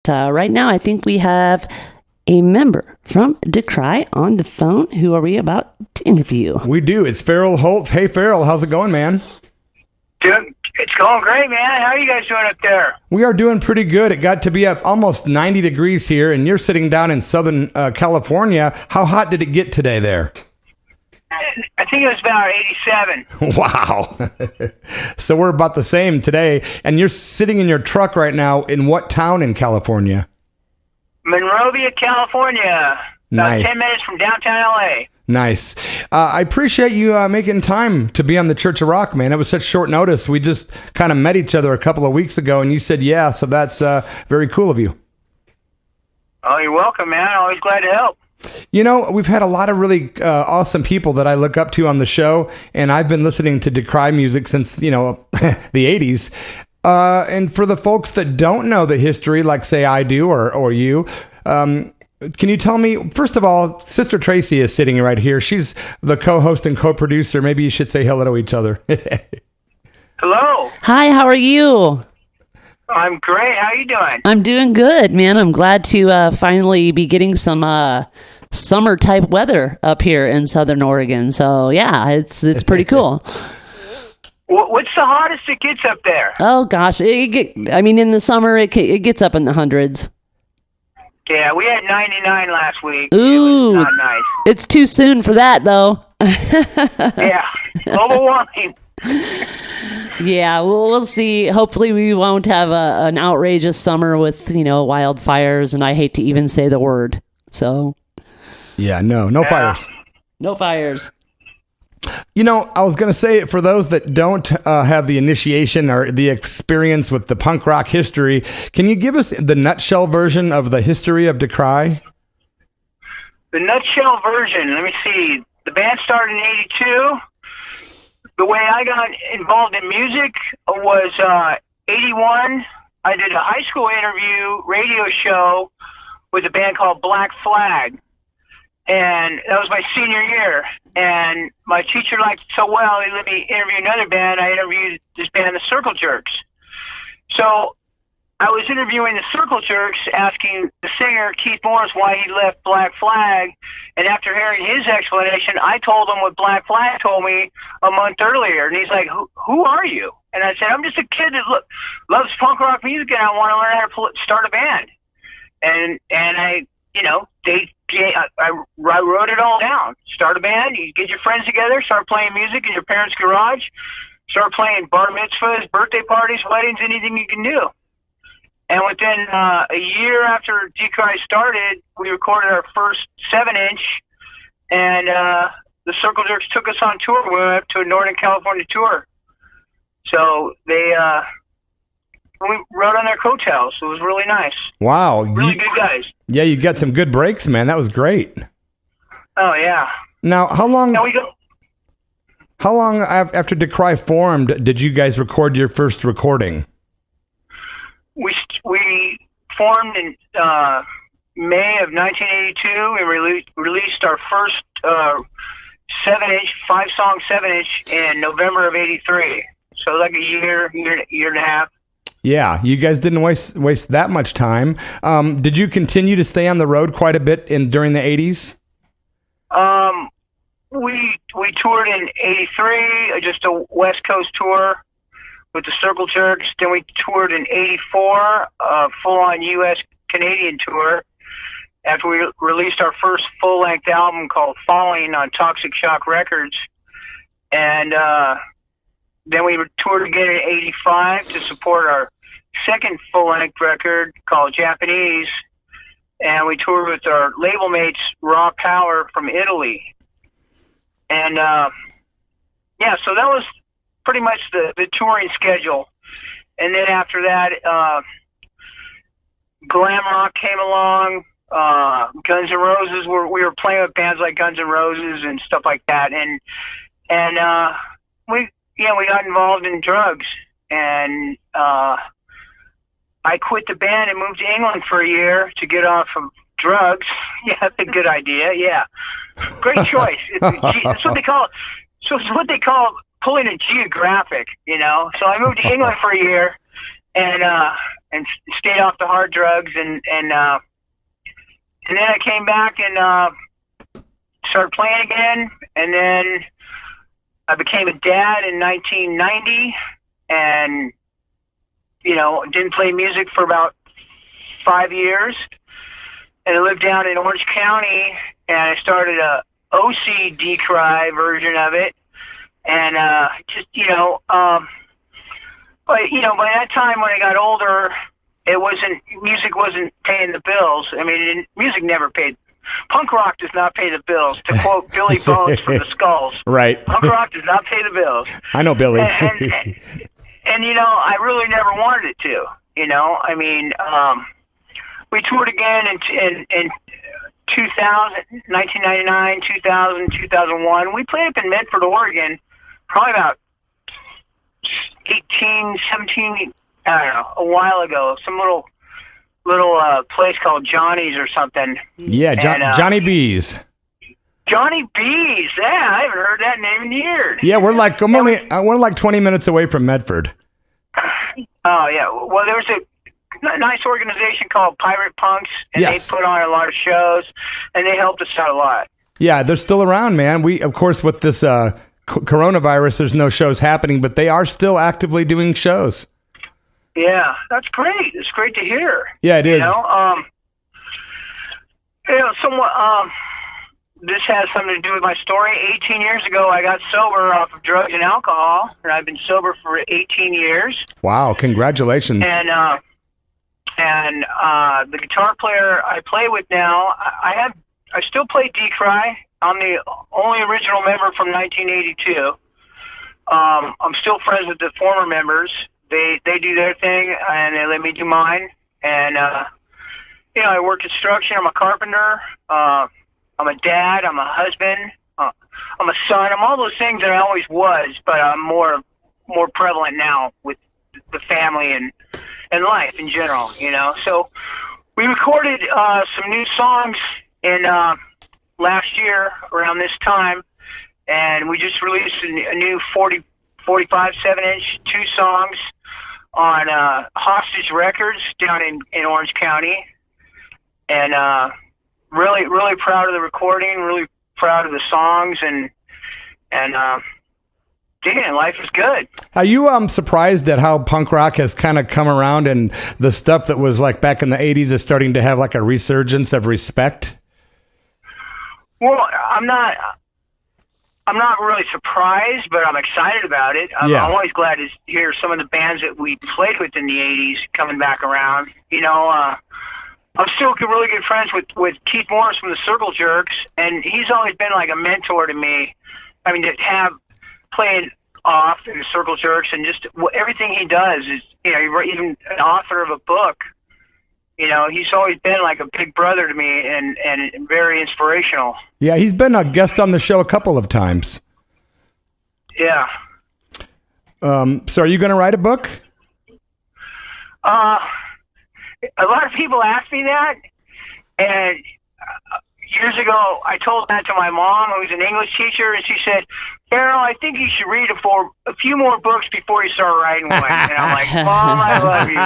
right now, I think we have a member from DECRY on the phone. Who are we about to interview? We do. It's FARRELL HOLTz. Hey, FARRELL, how's it going, man? Dude, it's going great, man. How are you guys doing up there? We are doing pretty good. It got to be up almost 90 degrees here, and you're sitting down in Southern California. How hot did it get today there? I think it was about 87. Wow. So we're about the same today. And you're sitting in your truck right now in what town in California? Monrovia, California. About Nice. 10 minutes from downtown L.A. Nice. I appreciate you making time to be on the Church of Rock, man. It was such short notice. We just kind of met each other a couple of weeks ago, and you said yeah, so that's very cool of you. Oh, you're welcome, man. Always glad to help. You know, we've had a lot of really awesome people that I look up to on the show, and I've been listening to DECRY music since, the 80s. And for the folks that don't know the history, like say I do or you, can you tell me, first of all, Sister Tracy is sitting right here. She's the co-host and co-producer. Maybe you should say hello to each other. Hello. Hi, how are you? I'm great. How you doing? I'm doing good, man. I'm glad to finally be getting some summer type weather up here in Southern Oregon. So yeah, it's pretty cool. What's the hottest it gets up there? Oh gosh, in the summer it gets up in the hundreds. Yeah, we had 99 last week. Ooh, It was not nice. It's too soon for that though. Yeah, global warming. Yeah, we'll see. Hopefully we won't have an outrageous summer with, wildfires, and I hate to even say the word. So. Yeah, no fires. No fires. I was going to say, for those that don't have the initiation or the experience with the punk rock history, can you give us the nutshell version of the history of DECRY? The nutshell version, let me see. The band started in 82. The way I got involved in music was 81. I did a high school interview radio show with a band called Black Flag. And that was my senior year. And my teacher liked it so well, he let me interview another band. I interviewed this band, the Circle Jerks. So I was interviewing the Circle Jerks, asking the singer, Keith Morris, why he left Black Flag. And after hearing his explanation, I told him what Black Flag told me a month earlier. And he's like, who are you? And I said, I'm just a kid that loves punk rock music, and I want to learn how to start a band. And I wrote it all down. Start a band, you get your friends together, start playing music in your parents' garage, start playing bar mitzvahs, birthday parties, weddings, anything you can do. And within a year after DECRY started, we recorded our first 7-inch, and the Circle Jerks took us on tour. We went up to a Northern California tour. So we rode on their coattails. It was really nice. Wow. Really good guys. Yeah, you got some good breaks, man. That was great. Oh, yeah. Now, how long Now we go. How long after DECRY formed did you guys record your first recording? We formed in May of 1982. We released our first 7-inch, 5-song 7-inch in November of 83. So like a year and a half. Yeah, you guys didn't waste that much time. Did you continue to stay on the road quite a bit during the 80s? We toured in 83, just a West Coast tour with the Circle Jerks. Then we toured in 84, a full-on U.S.-Canadian tour, after we released our first full-length album called Falling on Toxic Shock Records. And then we toured again in 85 to support our second full-length record called Japanese. And we toured with our label mates, Raw Power from Italy. And, so that was pretty much the touring schedule. And then after that, glam rock came along. Guns N' Roses, we were playing with bands like Guns N' Roses and stuff like that. And we got involved in drugs. And I quit the band and moved to England for a year to get off of drugs. Yeah, that's a good idea. Yeah, great choice. It's what they call. So it's what they call pulling a geographic. So I moved to England for a year, and and stayed off the hard drugs, and then I came back and started playing again, and then I became a dad in 1990, and didn't play music for about 5 years, and I lived down in Orange County, and I started a OC DECRY version of it, and by that time when I got older, music wasn't paying the bills. I mean, music never paid. Punk rock does not pay the bills, to quote Billy Bones from the Skulls. Right. Punk rock does not pay the bills. I know Billy. And I really never wanted it to. I mean, we toured again in 2000, 1999, 2000, 2001. We played up in Medford, Oregon, probably about 18, 17, I don't know, a while ago. Some little place called Johnny's or something. Yeah, Johnny B's. Johnny B's. Yeah, I haven't heard that name in years. Yeah, we're like 20 minutes away from Medford. Oh yeah. Well, there was a nice organization called Pirate Punks, and yes. They put on a lot of shows, and they helped us out a lot. Yeah, they're still around, man. We, of course, with this coronavirus, there's no shows happening, but they are still actively doing shows. Yeah, that's great. It's great to hear. Yeah, it is. This has something to do with my story. 18 years ago, I got sober off of drugs and alcohol, and I've been sober for 18 years. Wow, congratulations. And the guitar player I play with now, I still play DECRY. I'm the only original member from 1982. I'm still friends with the former members. They do their thing, and they let me do mine. And I work construction. I'm a carpenter. I'm a dad. I'm a husband. I'm a son. I'm all those things that I always was, but I'm more prevalent now with the family and life in general. So we recorded some new songs in last year around this time, and we just released a new 45 7-inch, 2 songs on Hostage Records down in Orange County, and really, really proud of the recording, really proud of the songs, and life is good. Are you surprised at how punk rock has kind of come around, and the stuff that was like back in the 80s is starting to have like a resurgence of respect? Well, I'm not really surprised, but I'm excited about it. I'm always glad to hear some of the bands that we played with in the 80s coming back around. I'm still really good friends with Keith Morris from the Circle Jerks, and he's always been like a mentor to me. I mean, to have playing off in the Circle Jerks, and just everything he does is, even an author of a book. He's always been like a big brother to me, and very inspirational. Yeah, he's been a guest on the show a couple of times. Yeah. So are you going to write a book? A lot of people ask me that, and years ago I told that to my mom, who's an English teacher, and she said, "Carol, I think you should read a few more books before you start writing one." And I'm like, "Mom, I love you."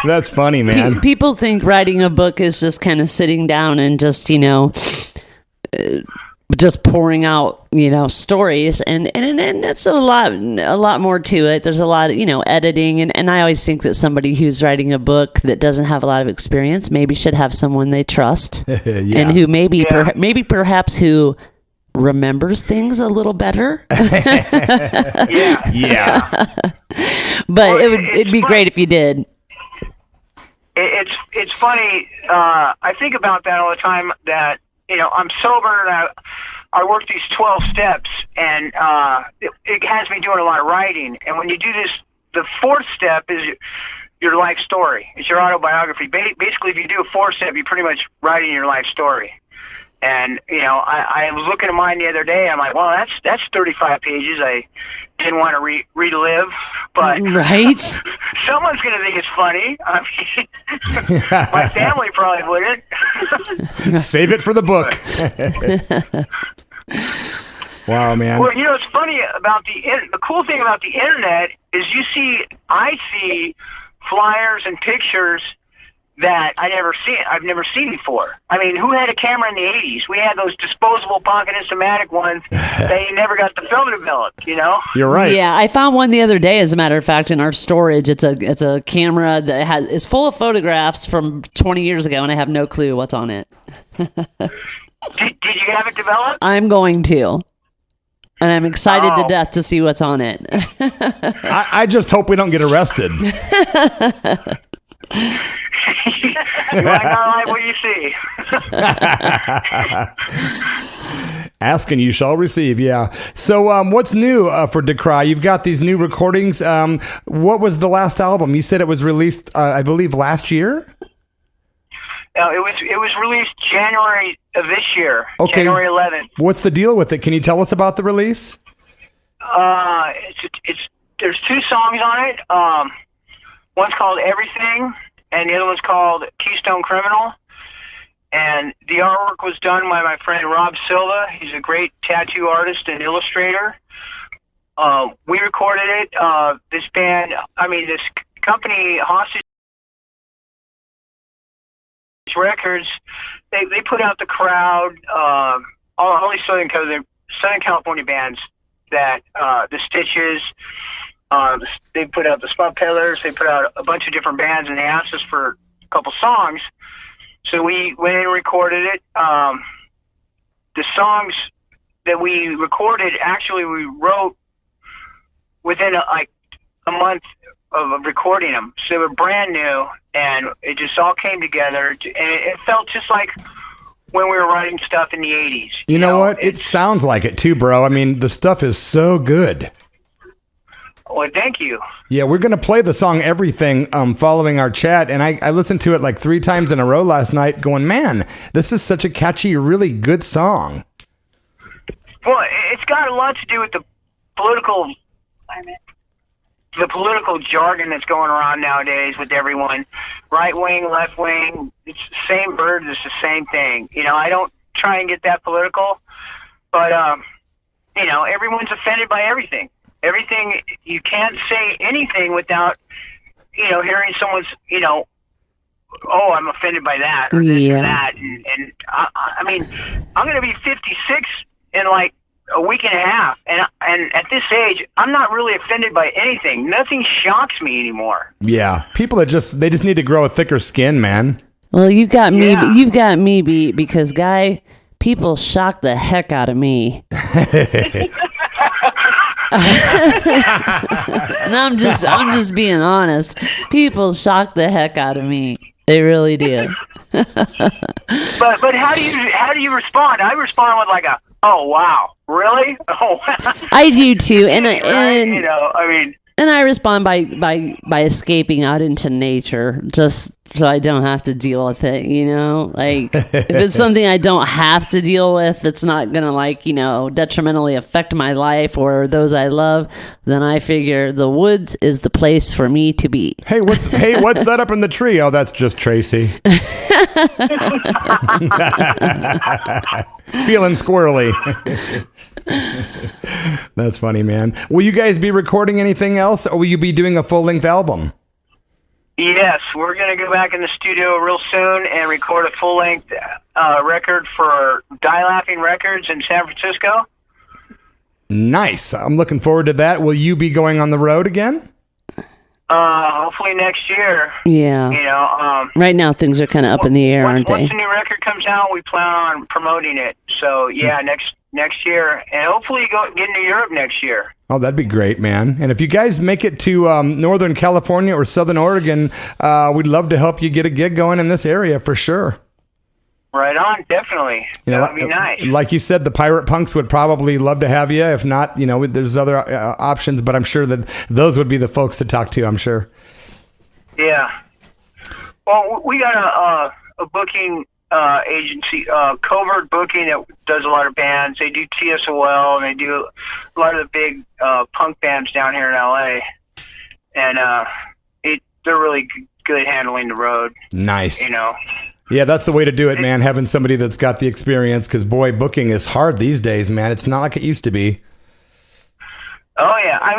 That's funny, man. People think writing a book is just kind of sitting down and just, just pouring out, stories, and that's a lot more to it. There's a lot of, editing, and I always think that somebody who's writing a book that doesn't have a lot of experience maybe should have someone they trust, and who perhaps who remembers things a little better. Yeah. But it'd be great if you did. It's funny. I think about that all the time. That I'm sober, and I work these 12 steps, and it has me doing a lot of writing. And when you do this, the 4th step is your life story. It's your autobiography. Basically, if you do a 4th step, you're pretty much writing your life story. And I was looking at mine the other day. I'm like, well, that's 35 pages. I didn't want to relive, but right. Someone's going to think it's funny. I mean, my family probably wouldn't. Save it for the book. Wow, man. Well, it's funny about the cool thing about the internet is I see flyers and pictures that I've never seen before. I mean, who had a camera in the 80s? We had those disposable pocket instamatic ones that you never got the film developed, you know? You're right. Yeah, I found one the other day, as a matter of fact, in our storage. It's a camera that is full of photographs from 20 years ago, and I have no clue what's on it. Did you have it developed? I'm going to. And I'm excited to death to see what's on it. I just hope we don't get arrested. You might not like what you see. Ask and you shall receive, yeah. So what's new for Decry? You've got these new recordings. What was the last album? You said it was released, I believe, last year? It was released January of this year, okay. January 11th. What's the deal with it? Can you tell us about the release? There's 2 songs on it. One's called Everything, and the other one's called Keystone Criminal. And the artwork was done by my friend Rob Silva. He's a great tattoo artist and illustrator. We recorded it. This company, Hostage Records, they put out the crowd, all these Southern California bands that the Stitches, they put out the Spot Peddlers, they put out a bunch of different bands, and they asked us for a couple songs. So we went in and recorded it. The songs that we recorded, actually we wrote within a month of recording them. So they were brand new, and it just all came together. And it felt just like when we were writing stuff in the 80s. You know what? It sounds like it too, bro. I mean, the stuff is so good. Well, thank you. Yeah, we're going to play the song Everything following our chat, and I listened to it like 3 times in a row last night going, man, this is such a catchy, really good song. Well, it's got a lot to do with the political jargon that's going around nowadays with everyone. Right wing, left wing, it's the same bird, it's the same thing. You know, I don't try and get that political, but, everyone's offended by everything. Everything, you can't say anything without, hearing someone's, oh, I'm offended by that or this or that. And I mean, I'm going to be 56 in like a week and a half. And at this age, I'm not really offended by anything. Nothing shocks me anymore. Yeah. People they just need to grow a thicker skin, man. Well, you've got me beat because, Guy, people shock the heck out of me. And I'm just being honest. People shock the heck out of me. They really do. But how do you respond? I respond with like oh wow, really? Oh, I do too, and I respond by escaping out into nature, just so I don't have to deal with it, Like, if it's something I don't have to deal with, that's not going to, detrimentally affect my life or those I love, then I figure the woods is the place for me to be. Hey, what's that up in the tree? Oh, that's just Tracy. Feeling squirrely. That's funny, man. Will you guys be recording anything else, or will you be doing a full-length album? Yes, we're going to go back in the studio real soon and record a full-length record for Die Laughing Records in San Francisco. Nice. I'm looking forward to that. Will you be going on the road again? Hopefully next year. Yeah. Right now things are kind of up in the air, aren't they? Once the new record comes out, we plan on promoting it. So, yeah, next year. And hopefully get into Europe next year. Oh, that'd be great, man. And if you guys make it to Northern California or Southern Oregon, we'd love to help you get a gig going in this area for sure. Right on, definitely. That would be nice. Like you said, the Pirate Punks would probably love to have you. If not, there's other options, but I'm sure that those would be the folks to talk to, I'm sure. Yeah. Well, we got a booking agency, Covert Booking, that does a lot of bands. They do TSOL, and they do a lot of the big punk bands down here in LA. And they're really good handling the road. Nice. Yeah, that's the way to do it, man, having somebody that's got the experience, because, boy, booking is hard these days, man. It's not like it used to be. Oh, yeah. I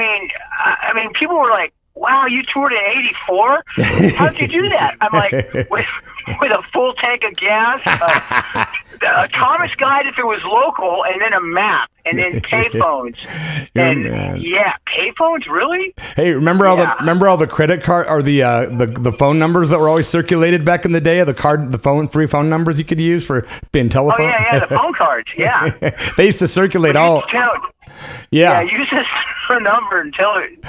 mean, people were like, wow, you toured in '84? How'd you do that? I'm like, with a full tank of gas, a Thomas guide if it was local, and then a map, and then payphones. Payphones, really? Hey, remember all the credit card or the phone numbers that were always circulated back in the day? Free phone numbers you could use for being telephone. Oh yeah, the phone cards. Yeah, they used to circulate all. Use this number until it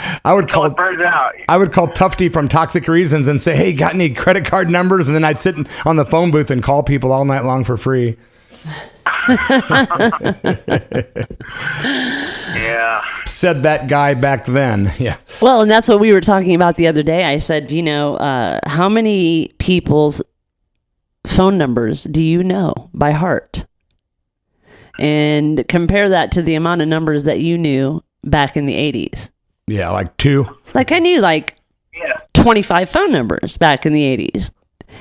burns out. I would call Tufty from Toxic Reasons and say, "Hey, got any credit card numbers?" And then I'd sit on the phone booth and call people all night long for free. Yeah. Said that guy back then. Yeah. Well, and that's what we were talking about the other day. I said, how many people's phone numbers do you know by heart? And compare that to the amount of numbers that you knew back in the 80s. Yeah, like 2. Like I knew 25 phone numbers back in the 80s.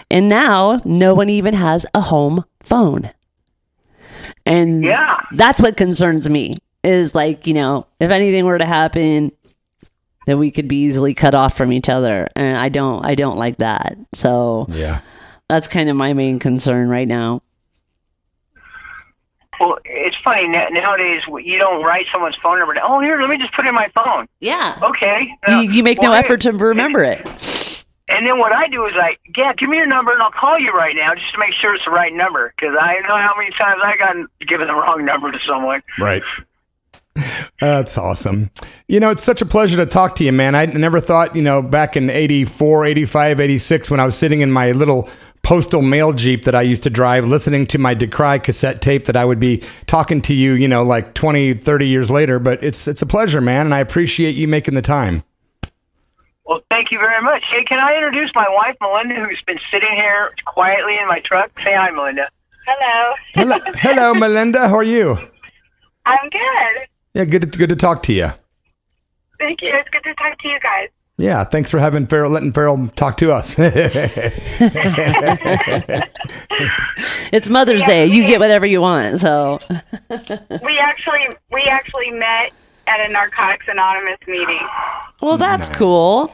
And now no one even has a home phone. And that's what concerns me is if anything were to happen, that we could be easily cut off from each other. And I don't like that. So that's kind of my main concern right now. Well, it's funny nowadays. You don't write someone's phone number down. Oh, here, let me just put it in my phone. Yeah. Okay. You make no effort to remember it. And then what I do is give me your number and I'll call you right now just to make sure it's the right number. Because I know how many times I got given the wrong number to someone. Right. That's awesome. It's such a pleasure to talk to you, man. I never thought, back in 84, 85, 86, when I was sitting in my little postal mail Jeep that I used to drive, listening to my Decry cassette tape, that I would be talking to you, 20, 30 years later. But it's a pleasure, man. And I appreciate you making the time. Well, thank you very much. Hey, can I introduce my wife, Melinda, who's been sitting here quietly in my truck? Say hi, Melinda. Hello. Hello, Melinda. How are you? I'm good. Yeah, good to talk to you. Thank you. It's good to talk to you guys. Yeah, thanks for letting Farrell talk to us. It's Mother's Day. You get whatever you want. So we actually met at a Narcotics Anonymous meeting. Well, that's cool.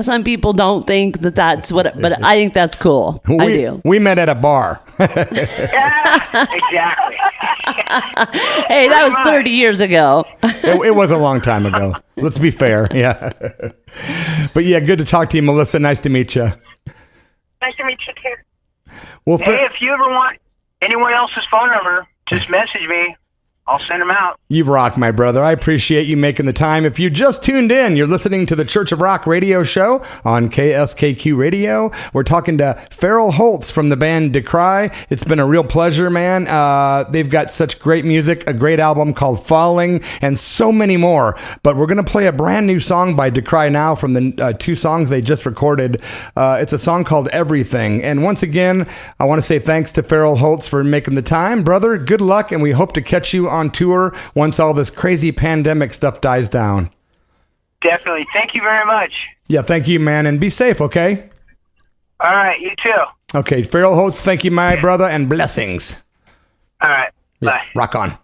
Some people don't think that's what, but I think that's cool. I do. We met at a bar. Exactly. Hey, that was 30 years ago. It was a long time ago. Let's be fair. Yeah. But yeah, good to talk to you, Melissa. Nice to meet you. Nice to meet you too. Well, hey, if you ever want anyone else's phone number, just message me. I'll send them out. You rock, my brother. I appreciate you making the time. If you just tuned in, you're listening to the Church of Rock radio show on KSKQ Radio. We're talking to FARRELL HOLTZ from the band Decry. It's been a real pleasure, man. They've got such great music, a great album called Falling, and so many more. But we're going to play a brand new song by Decry now from the 2 songs they just recorded. It's a song called Everything. And once again, I want to say thanks to FARRELL HOLTZ for making the time. Brother, good luck, and we hope to catch you on tour once all this crazy pandemic stuff dies down. Definitely. Thank you very much. Yeah, thank you, man, and be safe, okay? All right, you too. Okay, FARRELL HOLTZ, thank you, my brother, and blessings. All right, bye. Rock on.